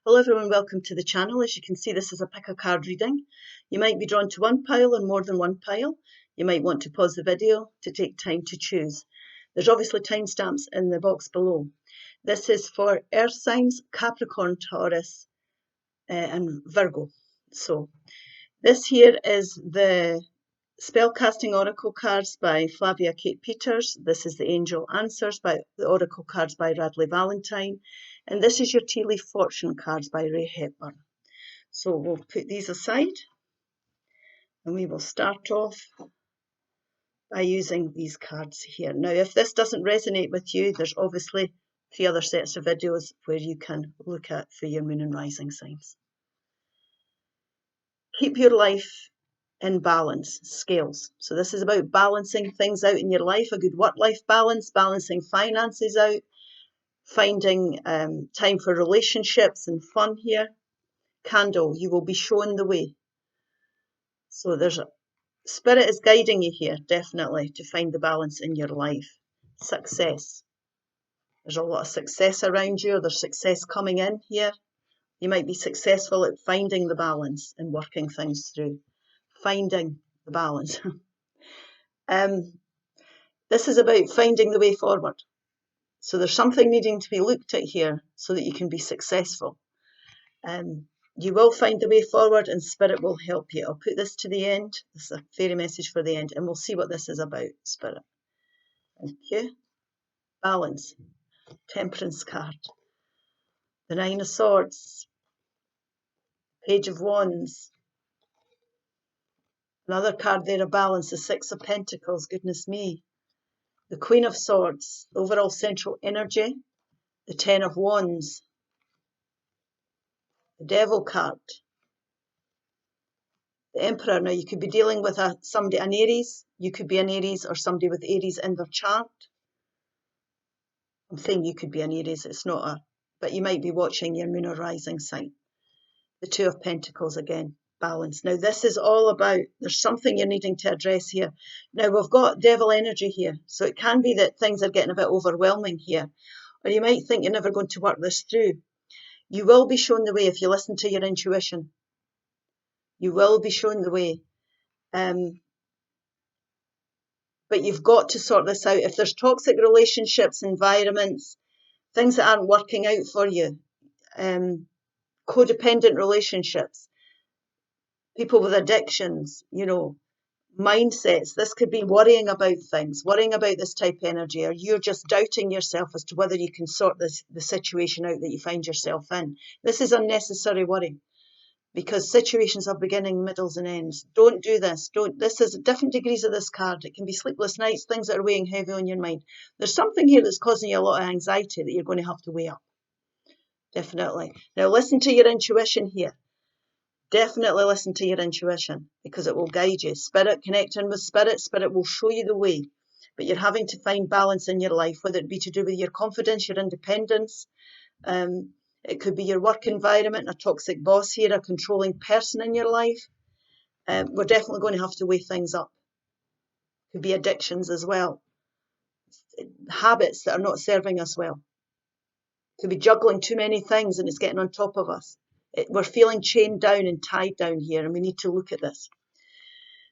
Hello everyone, welcome to the channel. As you can see, this is a pick a card reading. You might be drawn to one pile or more than one pile. You might want to pause the video to take time to choose. There's obviously timestamps in the box below. This is for earth signs, Capricorn, Taurus and Virgo. So this here is the Spellcasting Oracle cards by Flavia Peters. This is the Angel Answers by the Oracle cards by Radleigh Valentine. And this is your Tealeaf Fortune cards by Hepburn. So we'll put these aside and we will start off by using these cards here. Now, if this doesn't resonate with you, there's obviously 3 other sets of videos where you can look at for your moon and rising signs. Keep your life in balance, scales. So this is about balancing things out in your life, a good work-life balance, balancing finances out, finding time for relationships and fun here. Candle, you will be shown the way. So there's a spirit is guiding you here, definitely, to find the balance in your life. Success. There's a lot of success around you, or there's success coming in here. You might be successful at finding the balance and working things through. Finding the balance. This is about finding the way forward. So there's something needing to be looked at here so that you can be successful. You will find the way forward and Spirit will help you. I'll put this to the end. This is a fairy message for the end and we'll see what this is about, Spirit. Thank you. Balance. Temperance card. The 9 of Swords. Page of Wands. Another card there of balance, the 6 of Pentacles, goodness me. The Queen of Swords, overall central energy. The 10 of Wands. The Devil card. The Emperor. Now you could be dealing with somebody, an Aries. You could be an Aries or somebody with Aries in their chart. I'm saying you could be an Aries, it's not but you might be watching your moon or rising sign. The 2 of Pentacles again, balance. Now this is all about, there's something you're needing to address here. Now we've got devil energy here, so it can be that things are getting a bit overwhelming here. Or you might think you're never going to work this through. You will be shown the way if you listen to your intuition. You will be shown the way. But you've got to sort this out. If there's toxic relationships, environments, things that aren't working out for you, codependent relationships, people with addictions, mindsets. This could be worrying about things, worrying about this type of energy, or you're just doubting yourself as to whether you can sort the situation out that you find yourself in. This is unnecessary worry because situations have beginning, middles and ends. Don't do this. This is different degrees of this card. It can be sleepless nights, things that are weighing heavy on your mind. There's something here that's causing you a lot of anxiety that you're going to have to weigh up. Definitely. Now listen to your intuition here. Definitely listen to your intuition because it will guide you. Spirit, connecting with Spirit. Spirit will show you the way. But you're having to find balance in your life, whether it be to do with your confidence, your independence. It could be your work environment, a toxic boss here, a controlling person in your life. We're definitely going to have to weigh things up. It could be addictions as well. Habits that are not serving us well. It could be juggling too many things and it's getting on top of us. We're feeling chained down and tied down here and we need to look at this.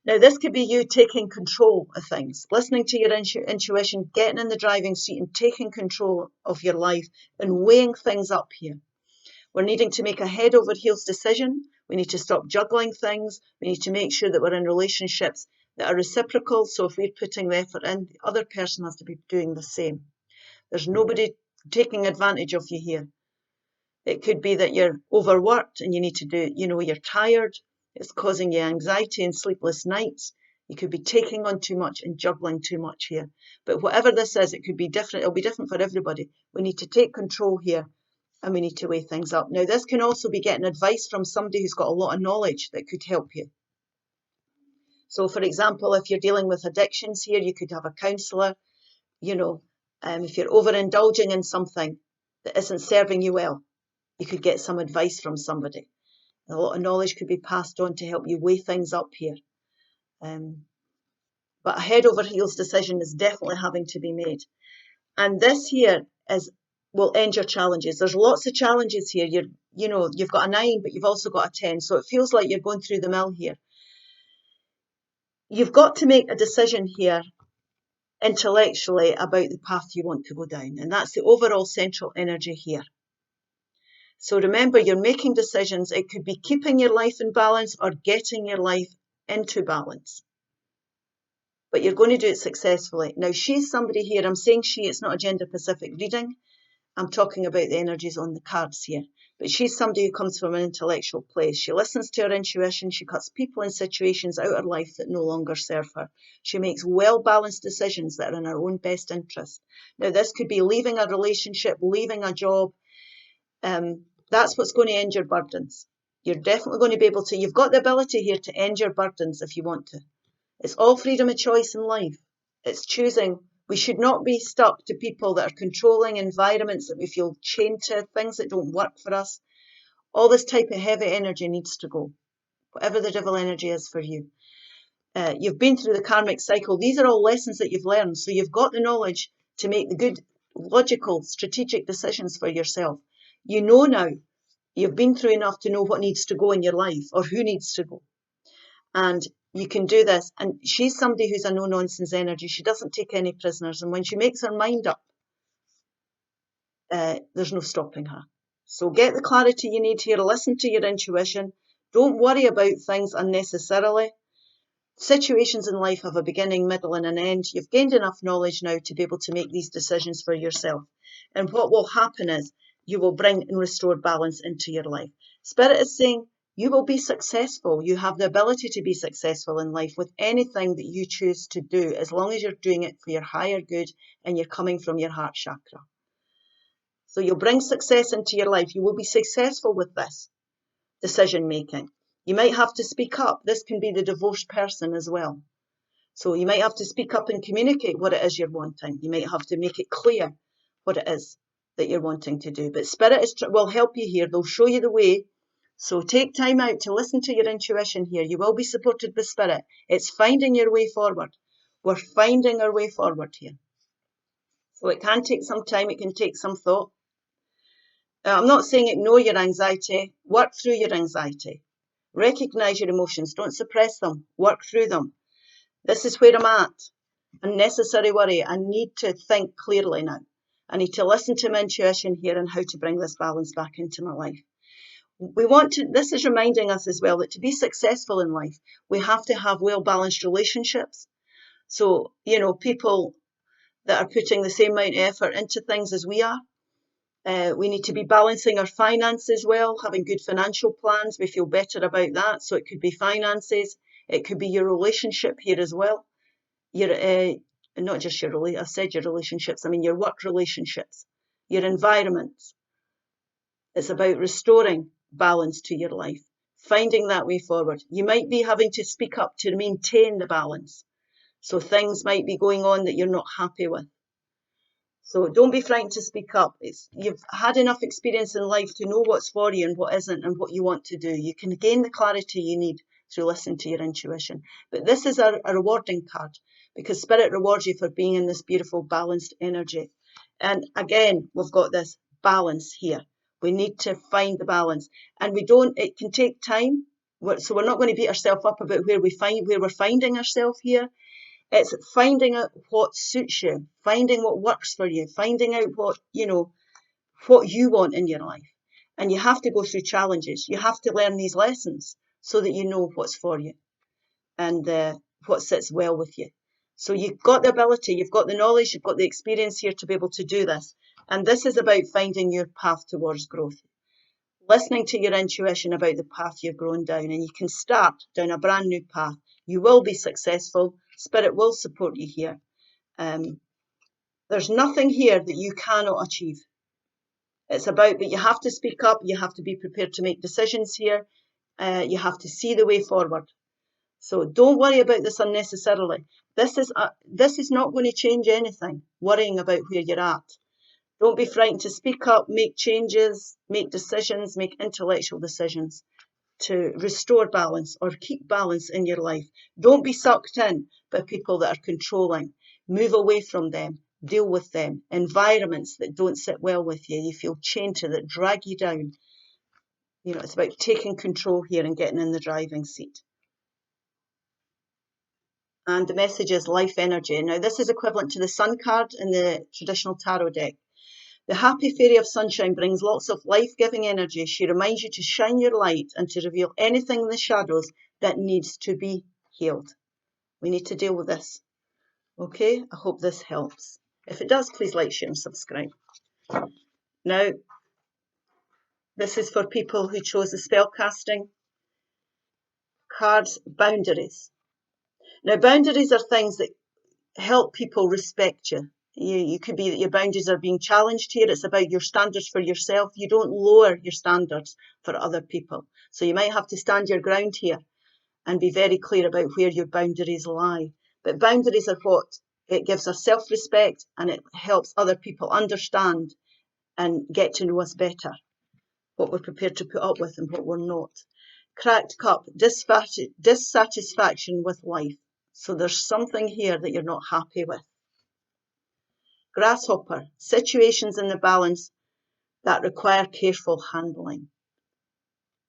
Now this could be you taking control of things, listening to your intuition, getting in the driving seat and taking control of your life and weighing things up here. We're needing to make a head over heels decision. We need to stop juggling things. We need to make sure that we're in relationships that are reciprocal. So if we're putting the effort in, the other person has to be doing the same. There's nobody taking advantage of you here. It could be that you're overworked and you need to do, you're tired. It's causing you anxiety and sleepless nights. You could be taking on too much and juggling too much here. But whatever this is, it could be different. It'll be different for everybody. We need to take control here and we need to weigh things up. Now, this can also be getting advice from somebody who's got a lot of knowledge that could help you. So, for example, if you're dealing with addictions here, you could have a counsellor. If you're overindulging in something that isn't serving you well, you could get some advice from somebody. A lot of knowledge could be passed on to help you weigh things up here. But a head over heels decision is definitely having to be made. And this here is will end your challenges. There's lots of challenges here. You've got a 9, but you've also got a 10. So it feels like you're going through the mill here. You've got to make a decision here intellectually about the path you want to go down. And that's the overall central energy here. So remember, you're making decisions. It could be keeping your life in balance or getting your life into balance. But you're going to do it successfully. Now, she's somebody here. I'm saying she, it's not a gender-specific reading. I'm talking about the energies on the cards here. But she's somebody who comes from an intellectual place. She listens to her intuition. She cuts people and situations out of her life that no longer serve her. She makes well-balanced decisions that are in her own best interest. Now, this could be leaving a relationship, leaving a job. That's what's going to end your burdens. You're definitely going to be able to. You've got the ability here to end your burdens if you want to. It's all freedom of choice in life. It's choosing. We should not be stuck to people that are controlling, environments that we feel chained to, things that don't work for us. All this type of heavy energy needs to go, whatever the devil energy is for you. You've been through the karmic cycle. These are all lessons that you've learned. So you've got the knowledge to make the good, logical, strategic decisions for yourself. You know now. You've been through enough to know what needs to go in your life or who needs to go. And you can do this. And she's somebody who's a no-nonsense energy. She doesn't take any prisoners. And when she makes her mind up, there's no stopping her. So get the clarity you need here. Listen to your intuition. Don't worry about things unnecessarily. Situations in life have a beginning, middle, and an end. You've gained enough knowledge now to be able to make these decisions for yourself. And what will happen is you will bring and restore balance into your life. Spirit is saying you will be successful. You have the ability to be successful in life with anything that you choose to do, as long as you're doing it for your higher good and you're coming from your heart chakra. So you'll bring success into your life. You will be successful with this decision making. You might have to speak up. This can be the divorced person as well. So you might have to speak up and communicate what it is you're wanting. You might have to make it clear what it is that you're wanting to do. But Spirit will help you here. They'll show you the way. So take time out to listen to your intuition here. You will be supported by Spirit. It's finding your way forward. We're finding our way forward here. So it can take some time. It can take some thought. I'm not saying ignore your anxiety. Work through your anxiety. Recognize your emotions. Don't suppress them. Work through them. This is where I'm at. Unnecessary worry. I need to think clearly now. I need to listen to my intuition here and how to bring this balance back into my life. This is reminding us as well that to be successful in life, we have to have well-balanced relationships. So, people that are putting the same amount of effort into things as we are. We need to be balancing our finances well, having good financial plans. We feel better about that. So it could be finances. It could be your relationship here as well. Not just I said your relationships. I mean your work relationships, your environments. It's about restoring balance to your life, finding that way forward. You might be having to speak up to maintain the balance. So things might be going on that you're not happy with. So don't be frightened to speak up. You've had enough experience in life to know what's for you and what isn't and what you want to do. You can gain the clarity you need through listening to your intuition. But this is a rewarding card because Spirit rewards you for being in this beautiful balanced energy. And again, we've got this balance here. We need to find the balance. And it can take time. So we're not going to beat ourselves up about where we're finding ourselves here. It's finding out what suits you, finding what works for you, finding out what you want in your life. And you have to go through challenges. You have to learn these lessons so that you know what's for you and what sits well with you. So you've got the ability, you've got the knowledge, you've got the experience here to be able to do this. And this is about finding your path towards growth. Listening to your intuition about the path you've grown down, and you can start down a brand new path. You will be successful. Spirit will support you here. There's nothing here that you cannot achieve. But you have to speak up. You have to be prepared to make decisions here. You have to see the way forward. So don't worry about this unnecessarily. This is not going to change anything, worrying about where you're at. Don't be frightened to speak up, make changes, make decisions, make intellectual decisions to restore balance or keep balance in your life. Don't be sucked in by people that are controlling. Move away from them. deal with them. Environments that don't sit well with you, you feel chained to, that drag you down. You know, it's about taking control here and getting in the driving seat. And the message is life energy. Now, this is equivalent to the Sun card in the traditional tarot deck. The happy fairy of sunshine brings lots of life-giving energy. She reminds you to shine your light and to reveal anything in the shadows that needs to be healed. We need to deal with this. Okay, I hope this helps. If it does, please like, share and subscribe. Now, this is for people who chose the spellcasting cards, boundaries. Now, boundaries are things that help people respect you. You could be that your boundaries are being challenged here. It's about your standards for yourself. You don't lower your standards for other people. So you might have to stand your ground here and be very clear about where your boundaries lie. But boundaries are what it gives us self-respect, and it helps other people understand and get to know us better, what we're prepared to put up with and what we're not. Cracked cup, dissatisfaction with life. So there's something here that you're not happy with. Grasshopper, situations in the balance that require careful handling.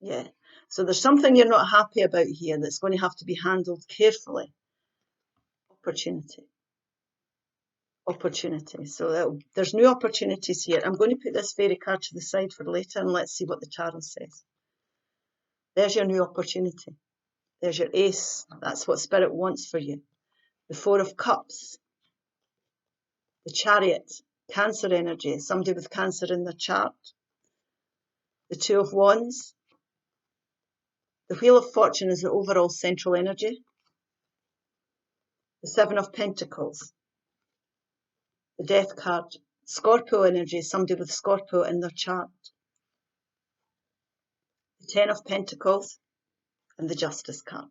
Yeah, so there's something you're not happy about here that's going to have to be handled carefully. Opportunity. So there's new opportunities here. I'm going to put this fairy card to the side for later, and let's see what the tarot says. There's your new opportunity. There's your ace. That's what Spirit wants for you. The Four of Cups. The Chariot. Cancer energy. Somebody with Cancer in their chart. The Two of Wands. The Wheel of Fortune is the overall central energy. The Seven of Pentacles. The Death card. Scorpio energy. Somebody with Scorpio in their chart. The Ten of Pentacles. And the Justice card.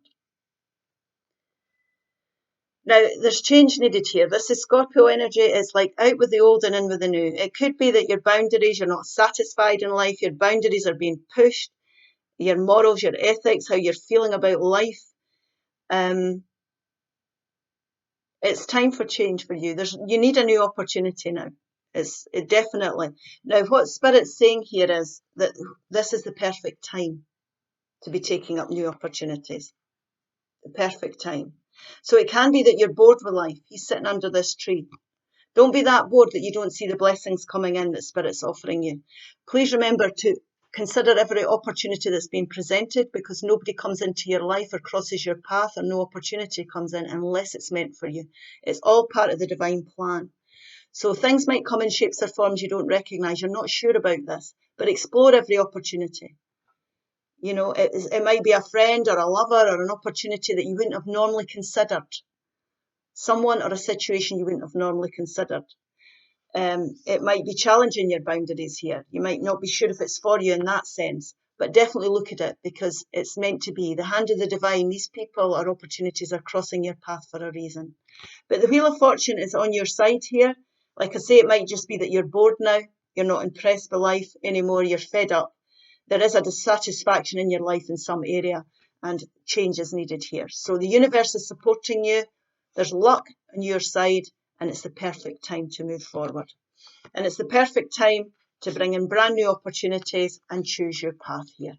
Now, there's change needed here. This is Scorpio energy. It's like out with the old and in with the new. It could be that your boundaries, you're not satisfied in life. Your boundaries are being pushed. Your morals, your ethics, how you're feeling about life. It's time for change for you. You need a new opportunity now. It definitely. Now, what Spirit's saying here is that this is the perfect time to be taking up new opportunities. The perfect time. So it can be that you're bored with life. He's sitting under this tree. Don't be that bored that you don't see the blessings coming in that Spirit's offering you. Please remember to consider every opportunity that's been presented, because nobody comes into your life or crosses your path, or no opportunity comes in unless it's meant for you. It's all part of the divine plan. So things might come in shapes or forms you don't recognise. You're not sure about this, but explore every opportunity. You know, it might be a friend or a lover or an opportunity that you wouldn't have normally considered. Someone or a situation you wouldn't have normally considered. It might be challenging your boundaries here. You might not be sure if it's for you in that sense, but definitely look at it, because it's meant to be. The hand of the divine, these people or opportunities are crossing your path for a reason. But the Wheel of Fortune is on your side here. Like I say, it might just be that you're bored now. You're not impressed by life anymore. You're fed up. There is a dissatisfaction in your life in some area, and change is needed here. So the universe is supporting you. There's luck on your side, and it's the perfect time to move forward. And it's the perfect time to bring in brand new opportunities and choose your path here.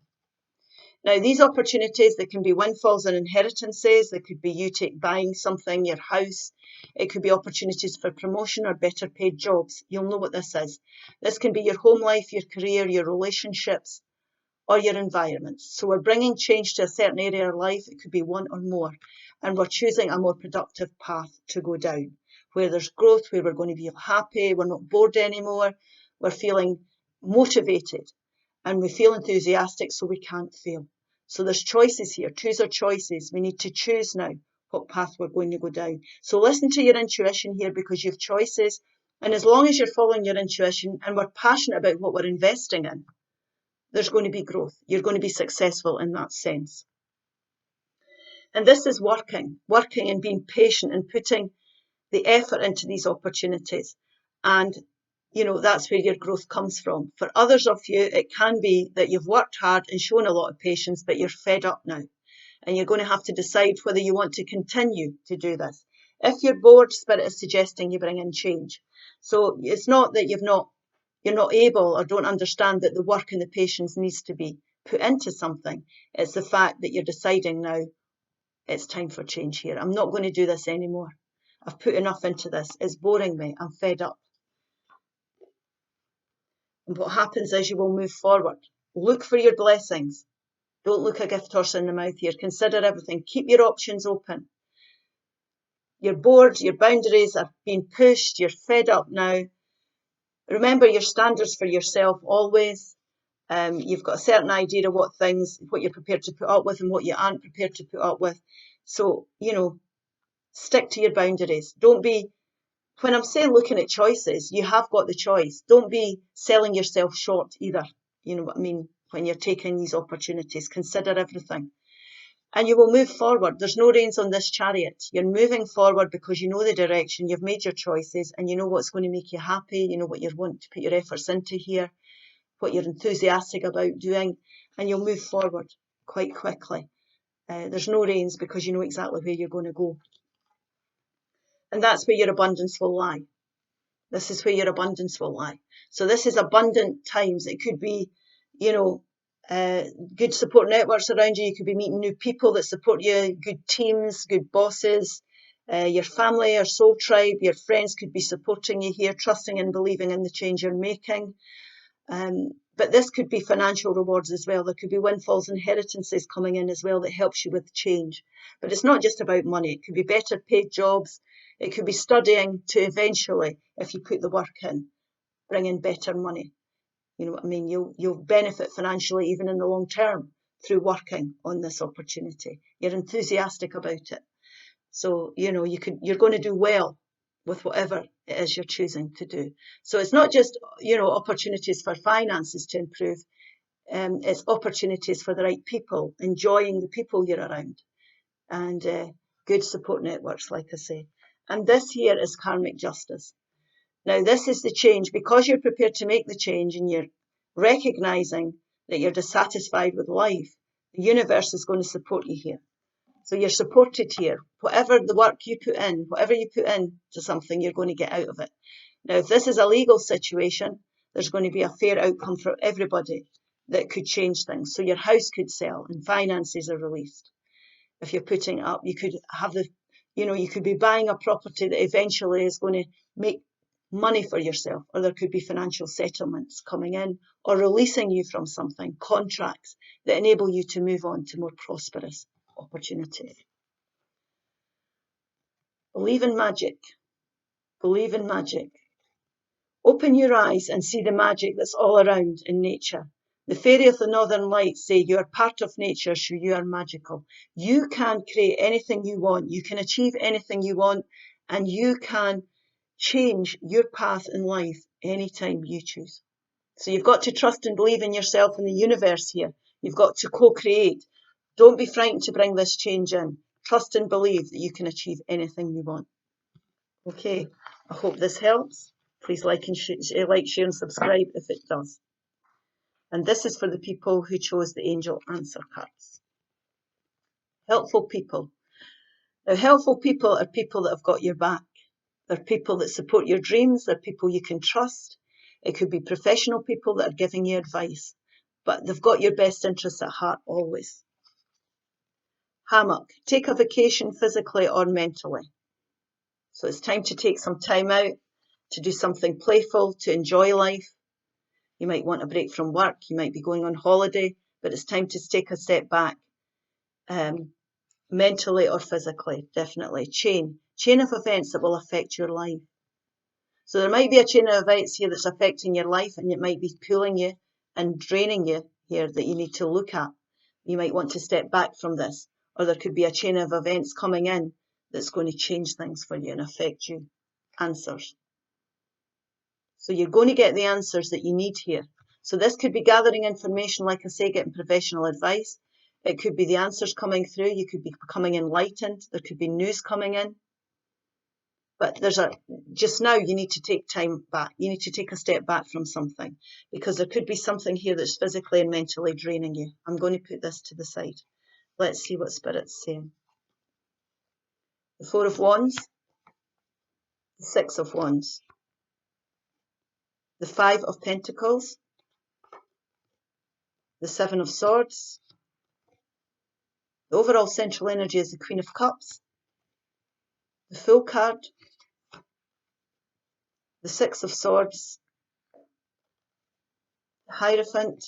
Now, these opportunities, they can be windfalls and inheritances. They could be you buying something, your house. It could be opportunities for promotion or better paid jobs. You'll know what this is. This can be your home life, your career, your relationships, or your environments. So we're bringing change to a certain area of life. It could be one or more. And we're choosing a more productive path to go down, where there's growth, where we're going to be happy, we're not bored anymore, we're feeling motivated, and we feel enthusiastic, so we can't fail. So there's choices here. Choose our choices. We need to choose now what path we're going to go down. So listen to your intuition here, because you have choices. And as long as you're following your intuition and we're passionate about what we're investing in, there's going to be growth. You're going to be successful in that sense. And this is working and being patient and putting the effort into these opportunities. And, you know, that's where your growth comes from. For others of you, it can be that you've worked hard and shown a lot of patience, but you're fed up now. And you're going to have to decide whether you want to continue to do this. If you're bored, Spirit is suggesting you bring in change. So it's not that you're not able or don't understand that the work and the patience needs to be put into something. It's the fact that you're deciding now, it's time for change here. I'm not going to do this anymore. I've put enough into this. It's boring me. I'm fed up. And what happens is you will move forward. Look for your blessings. Don't look a gift horse in the mouth here. Consider everything. Keep your options open. You're bored. Your boundaries are being pushed. You're fed up now. Remember your standards for yourself always. You've got a certain idea of what you're prepared to put up with and what you aren't prepared to put up with. So, stick to your boundaries. Don't be, when I'm saying looking at choices, you have got the choice. Don't be selling yourself short either. You know what I mean? When you're taking these opportunities, consider everything. And you will move forward. There's no reins on this chariot. You're moving forward because you know the direction, you've made your choices, and you know what's going to make you happy, you know what you want to put your efforts into here, what you're enthusiastic about doing, and you'll move forward quite quickly. There's no reins because you know exactly where you're going to go. And that's where your abundance will lie. This is where your abundance will lie. So this is abundant times. It could be, good support networks around you. You could be meeting new people that support you, good teams, good bosses, your family or soul tribe, your friends could be supporting you here, trusting and believing in the change you're making. But this could be financial rewards as well. There could be windfalls, inheritances coming in as well that helps you with change. But it's not just about money. It could be better paid jobs. It could be studying to eventually, if you put the work in, bring in better money. You know what I mean? You'll benefit financially even in the long term through working on this opportunity. You're enthusiastic about it. So, you're going to do well with whatever it is you're choosing to do. So it's not just, opportunities for finances to improve. It's opportunities for the right people, enjoying the people you're around, and good support networks, like I say. And this here is karmic justice. Now, this is the change. Because you're prepared to make the change and you're recognizing that you're dissatisfied with life, the universe is going to support you here. So you're supported here. Whatever the work you put in, whatever you put into something, you're going to get out of it. Now, if this is a legal situation, there's going to be a fair outcome for everybody that could change things. So your house could sell and finances are released. If you're putting it up, you could have you could be buying a property that eventually is going to make money for yourself, or there could be financial settlements coming in or releasing you from something, contracts that enable you to move on to more prosperous opportunities. Believe in magic. Believe in magic. Open your eyes and see the magic that's all around in nature. The fairy of the northern lights say you are part of nature, so you are magical. You can create anything you want. You can achieve anything you want, and you can change your path in life anytime you choose. So you've got to trust and believe in yourself and the universe here. You've got to co-create. Don't be frightened to bring this change in. Trust and believe that you can achieve anything you want. Okay, I hope this helps. Please like, share, and subscribe if it does. And this is for the people who chose the angel answer cards. Helpful people. Now, helpful people are people that have got your back. They're people that support your dreams. They're people you can trust. It could be professional people that are giving you advice, but they've got your best interests at heart always. Hammock. Take a vacation physically or mentally. So it's time to take some time out, to do something playful, to enjoy life. You might want a break from work. You might be going on holiday, but it's time to take a step back, mentally or physically, definitely. Chain of events that will affect your life. So there might be a chain of events here that's affecting your life, and it might be pulling you and draining you here that you need to look at. You might want to step back from this, or there could be a chain of events coming in that's going to change things for you and affect you. Answers. So you're going to get the answers that you need here. So this could be gathering information, like I say, getting professional advice. It could be the answers coming through. You could be becoming enlightened. There could be news coming in. But just now you need to take time back. You need to take a step back from something, because there could be something here that's physically and mentally draining you. I'm going to put this to the side. Let's see what Spirit's saying. The Four of Wands, the Six of Wands. the Five of Pentacles, the Seven of Swords. The overall central energy is the Queen of Cups, the Fool card, the Six of Swords, the Hierophant,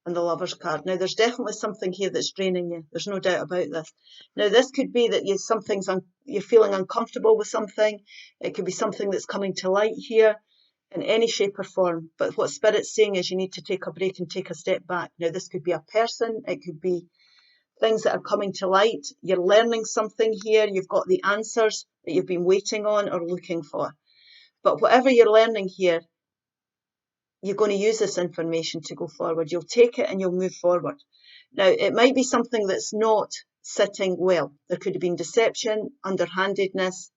and the Lover's card. Now, there's definitely something here that's draining you. There's no doubt about this. Now, this could be that you're feeling uncomfortable with something. It could be something that's coming to light here in any shape or form. But what Spirit's saying is you need to take a break and take a step back. Now, this could be a person. It could be things that are coming to light. You're learning something here. You've got the answers that you've been waiting on or looking for. But whatever you're learning here, you're going to use this information to go forward. You'll take it and you'll move forward. Now, it might be something that's not sitting well. There could have been deception, underhandedness.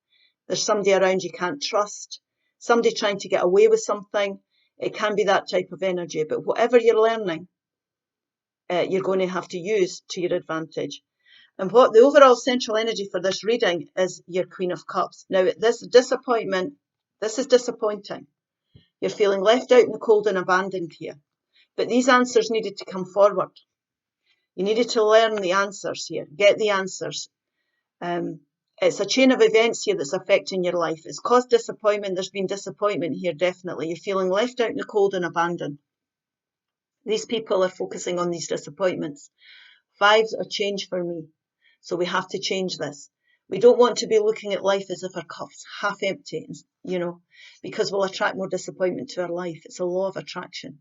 There's somebody around you can't trust. Somebody trying to get away with something. It can be that type of energy. But whatever you're learning, you're going to have to use to your advantage. And what the overall central energy for this reading is your Queen of Cups. Now, this disappointment, this is disappointing. You're feeling left out in the cold and abandoned here. But these answers needed to come forward. You needed to learn the answers here, get the answers. It's a chain of events here that's affecting your life. It's caused disappointment. There's been disappointment here, definitely. You're feeling left out in the cold and abandoned. These people are focusing on these disappointments. Fives are change for me. So we have to change this. We don't want to be looking at life as if our cup's half empty, because we'll attract more disappointment to our life. It's a law of attraction.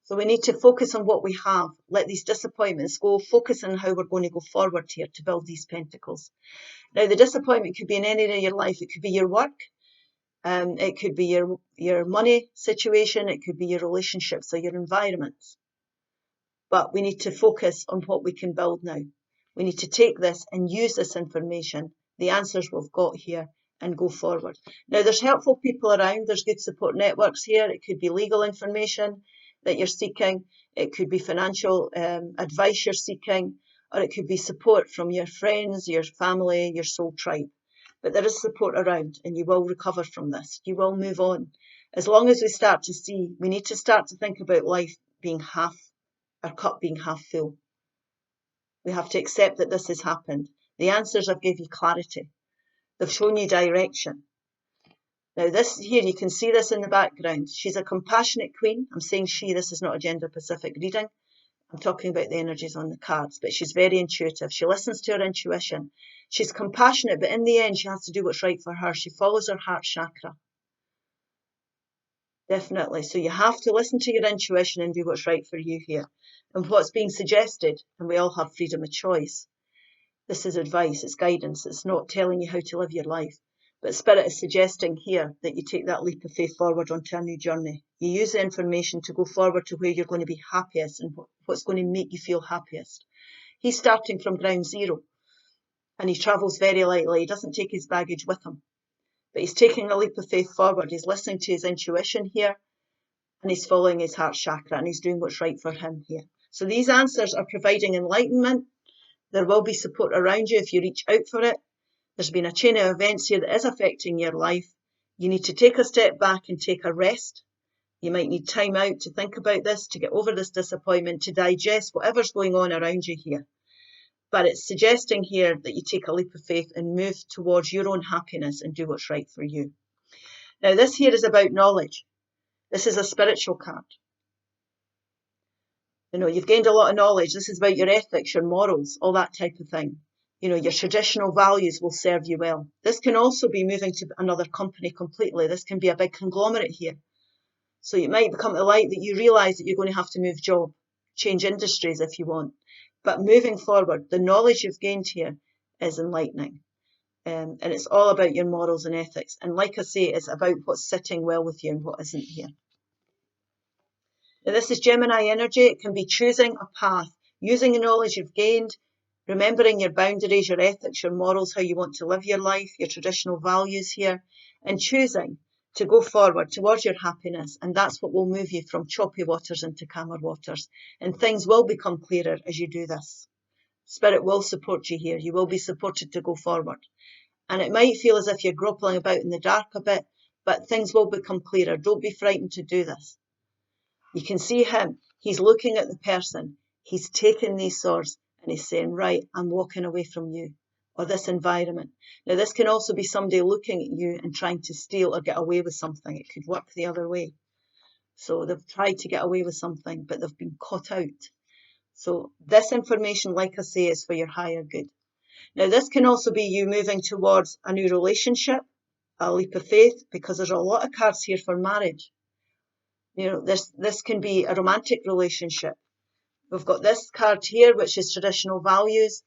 So we need to focus on what we have. Let these disappointments go. Focus on how we're going to go forward here to build these pentacles. Now, the disappointment could be in any area of your life. It could be your work. It could be your money situation. It could be your relationships or your environments. But we need to focus on what we can build now. We need to take this and use this information, the answers we've got here, and go forward. Now, there's helpful people around. There's good support networks here. It could be legal information that you're seeking. It could be financial advice you're seeking, or it could be support from your friends, your family, your soul tribe. But there is support around, and you will recover from this. You will move on. As long as we need to start to think about life being our cup being half full. We have to accept that this has happened. The answers have given you clarity. They've shown you direction. Now, this here, you can see this in the background. She's a compassionate queen. I'm saying she, this is not a gender-specific reading. I'm talking about the energies on the cards, but she's very intuitive. She listens to her intuition. She's compassionate, but in the end, she has to do what's right for her. She follows her heart chakra. Definitely. So you have to listen to your intuition and do what's right for you here. And what's being suggested, and we all have freedom of choice. This is advice, it's guidance, it's not telling you how to live your life. But Spirit is suggesting here that you take that leap of faith forward onto a new journey. You use the information to go forward to where you're going to be happiest and what's going to make you feel happiest. He's starting from ground zero and he travels very lightly. He doesn't take his baggage with him. But he's taking a leap of faith forward. He's listening to his intuition here and he's following his heart chakra and he's doing what's right for him here. So these answers are providing enlightenment. There will be support around you if you reach out for it. There's been a chain of events here that is affecting your life. You need to take a step back and take a rest. You might need time out to think about this, to get over this disappointment, to digest whatever's going on around you here. But it's suggesting here that you take a leap of faith and move towards your own happiness and do what's right for you. Now, this here is about knowledge. This is a spiritual card. You've gained a lot of knowledge. This is about your ethics, your morals, all that type of thing. Your traditional values will serve you well. This can also be moving to another company completely. This can be a big conglomerate here. So it might become to light that you realise that you're going to have to move job, change industries if you want. But moving forward, the knowledge you've gained here is enlightening. And it's all about your morals and ethics. And like I say, it's about what's sitting well with you and what isn't here. Now, this is Gemini energy. It can be choosing a path, using the knowledge you've gained, remembering your boundaries, your ethics, your morals, how you want to live your life, your traditional values here, and choosing to go forward towards your happiness. And that's what will move you from choppy waters into calmer waters. And things will become clearer as you do this. Spirit will support you here. You will be supported to go forward. And it might feel as if you're groping about in the dark a bit, but things will become clearer. Don't be frightened to do this. You can see him. He's looking at the person. He's taking these swords and he's saying, right, I'm walking away from you or this environment. Now, this can also be somebody looking at you and trying to steal or get away with something. It could work the other way. So they've tried to get away with something, but they've been caught out. So this information, like I say, is for your higher good. Now, this can also be you moving towards a new relationship, a leap of faith, because there's a lot of cards here for marriage. You know, this can be a romantic relationship. We've got this card here, which is traditional values.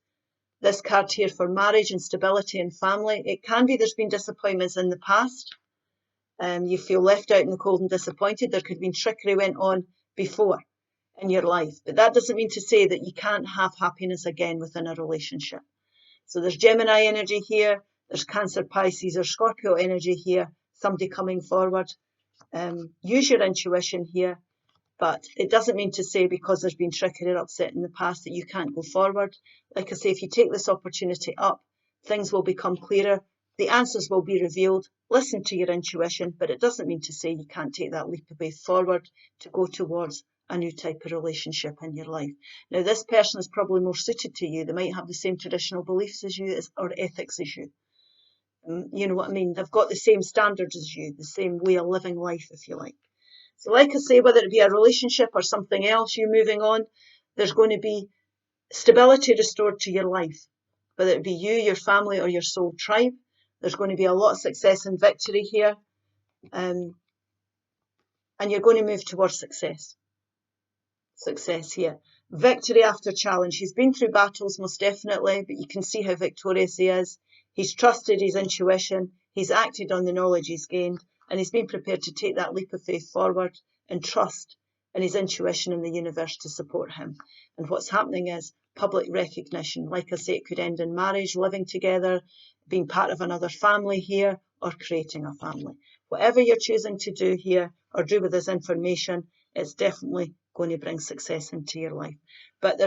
This card here for marriage and stability and family. It can be there's been disappointments in the past. You feel left out in the cold and disappointed. There could have been trickery went on before in your life. But that doesn't mean to say that you can't have happiness again within a relationship. So there's Gemini energy here. There's Cancer, Pisces, or Scorpio energy here. Somebody coming forward. Use your intuition here. But it doesn't mean to say because there's been trickery or upset in the past that you can't go forward. Like I say, if you take this opportunity up, things will become clearer. The answers will be revealed. Listen to your intuition, but it doesn't mean to say you can't take that leap of faith forward to go towards a new type of relationship in your life. Now, this person is probably more suited to you. They might have the same traditional beliefs as you or ethics as you. You know what I mean? They've got the same standards as you, the same way of living life, if you like. So like I say, whether it be a relationship or something else, you're moving on, there's going to be stability restored to your life. Whether it be you, your family, or your soul tribe, there's going to be a lot of success and victory here. And you're going to move towards success. Success here. Victory after challenge. He's been through battles, most definitely, but you can see how victorious he is. He's trusted his intuition. He's acted on the knowledge he's gained. And he's been prepared to take that leap of faith forward and trust in his intuition and the universe to support him. And what's happening is public recognition. Like I say, it could end in marriage, living together, being part of another family here, or creating a family. Whatever you're choosing to do here or do with this information, it's definitely going to bring success into your life. But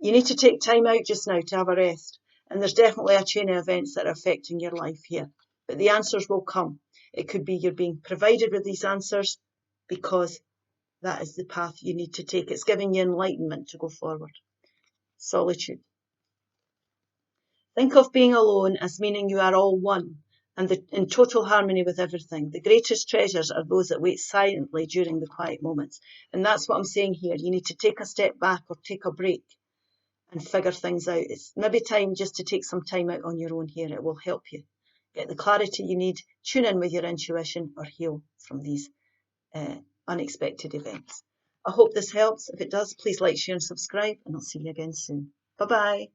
you need to take time out just now to have a rest. And there's definitely a chain of events that are affecting your life here. But the answers will come. It could be you're being provided with these answers because that is the path you need to take. It's giving you enlightenment to go forward. Solitude. Think of being alone as meaning you are all one and in total harmony with everything. The greatest treasures are those that wait silently during the quiet moments. And that's what I'm saying here. You need to take a step back or take a break and figure things out. It's maybe time just to take some time out on your own here. It will help you get the clarity you need, tune in with your intuition, or heal from these unexpected events. I hope this helps. If it does, please like, share and subscribe, and I'll see you again soon. Bye-bye.